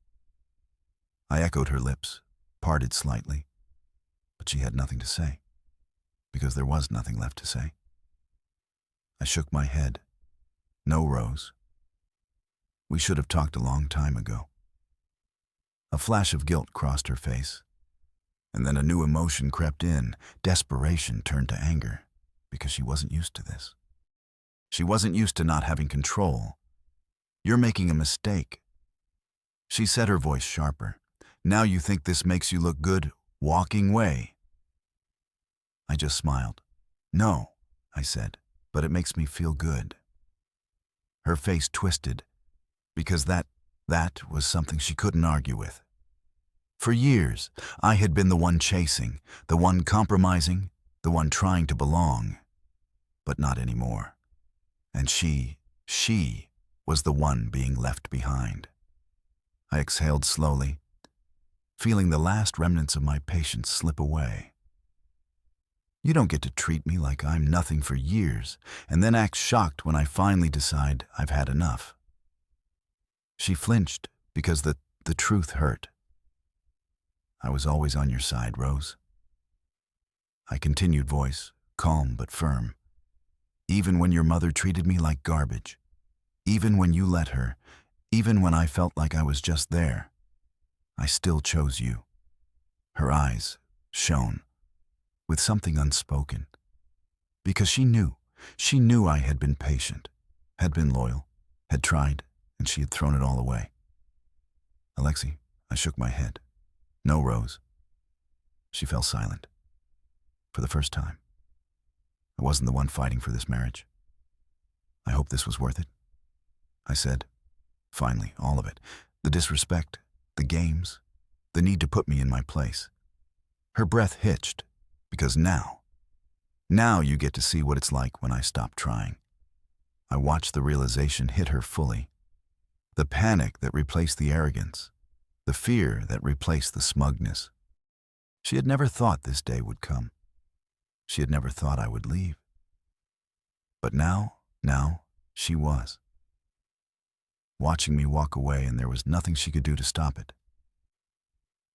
I echoed her lips, parted slightly, but she had nothing to say, because there was nothing left to say. I shook my head. "No, Rose. We should have talked a long time ago." A flash of guilt crossed her face, and then a new emotion crept in. Desperation turned to anger, because she wasn't used to this. She wasn't used to not having control. "You're making a mistake." She said, her voice sharper. "Now you think this makes you look good walking away." I just smiled. "No," I said, "but it makes me feel good." Her face twisted, because that was something she couldn't argue with. For years, I had been the one chasing, the one compromising, the one trying to belong. But not anymore. And she was the one being left behind. I exhaled slowly, feeling the last remnants of my patience slip away. You don't get to treat me like I'm nothing for years and then act shocked when I finally decide I've had enough. She flinched because the truth hurt. "I was always on your side, Rose." I continued, voice calm but firm. "Even when your mother treated me like garbage, even when you let her, even when I felt like I was just there, I still chose you." Her eyes shone with something unspoken, because she knew I had been patient, had been loyal, had tried, and she had thrown it all away. "Alexei," I shook my head. "No, Rose." She fell silent. For the first time. I wasn't the one fighting for this marriage. "I hope this was worth it," I said. Finally, all of it. The disrespect, the games, the need to put me in my place. Her breath hitched, because now you get to see what it's like when I stop trying. I watched the realization hit her fully. The panic that replaced the arrogance, the fear that replaced the smugness. She had never thought this day would come. She had never thought I would leave. But now she was. Watching me walk away, and there was nothing she could do to stop it.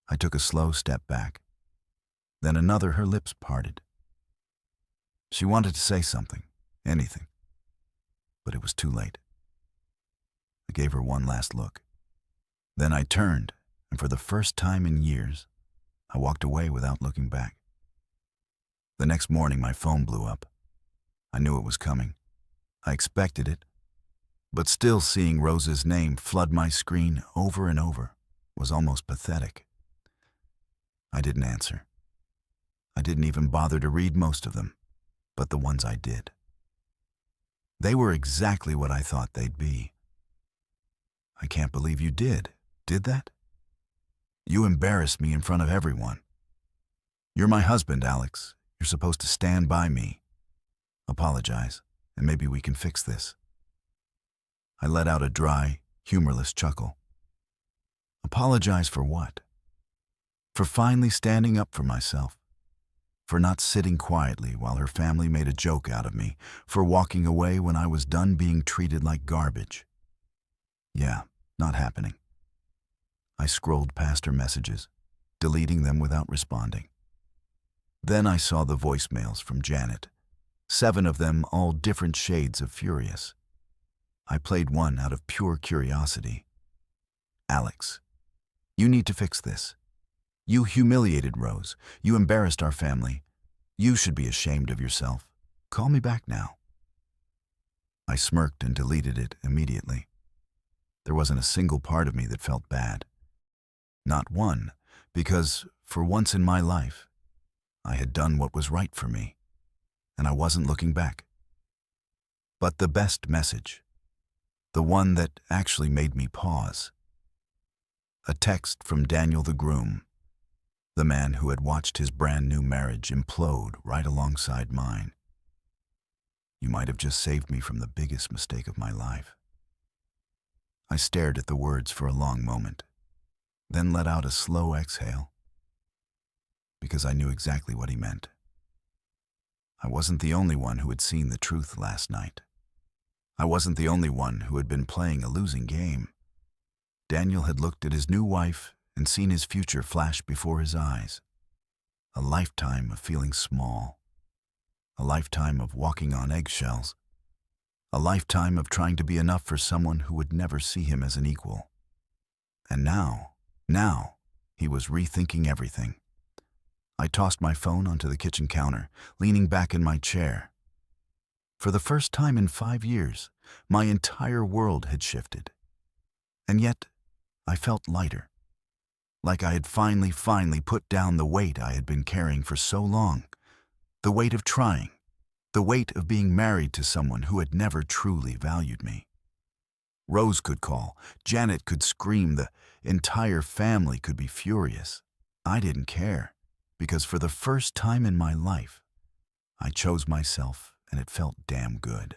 I took a slow step back. Then another, her lips parted. She wanted to say something, anything. But it was too late. I gave her one last look. Then I turned, and for the first time in years, I walked away without looking back. The next morning, my phone blew up. I knew it was coming. I expected it. But still, seeing Rose's name flood my screen over and over was almost pathetic. I didn't answer. I didn't even bother to read most of them, but the ones I did. They were exactly what I thought they'd be. "I can't believe you did that? You embarrassed me in front of everyone. You're my husband, Alex. You're supposed to stand by me. Apologize, and maybe we can fix this." I let out a dry, humorless chuckle. Apologize for what? For finally standing up for myself. for not sitting quietly while her family made a joke out of me, for walking away when I was done being treated like garbage. Yeah, not happening. I scrolled past her messages, deleting them without responding. Then I saw the voicemails from Janet, 7 of them, all different shades of furious. I played one out of pure curiosity. Alex, you need to fix this. You humiliated Rose. You embarrassed our family. You should be ashamed of yourself. Call me back now. I smirked and deleted it immediately. There wasn't a single part of me that felt bad. Not one, because for once in my life, I had done what was right for me, and I wasn't looking back. But the best message, the one that actually made me pause, a text from Daniel the groom, the man who had watched his brand new marriage implode right alongside mine. You might have just saved me from the biggest mistake of my life. I stared at the words for a long moment, then let out a slow exhale, because I knew exactly what he meant. I wasn't the only one who had seen the truth last night. I wasn't the only one who had been playing a losing game. Daniel had looked at his new wife and seen his future flash before his eyes. A lifetime of feeling small. A lifetime of walking on eggshells. A lifetime of trying to be enough for someone who would never see him as an equal. And now, he was rethinking everything. I tossed my phone onto the kitchen counter, leaning back in my chair. For the first time in 5 years, my entire world had shifted. And yet, I felt lighter. Like I had finally put down the weight I had been carrying for so long. The weight of trying. The weight of being married to someone who had never truly valued me. Rose could call, Janet could scream, the entire family could be furious. I didn't care, because for the first time in my life, I chose myself and it felt damn good.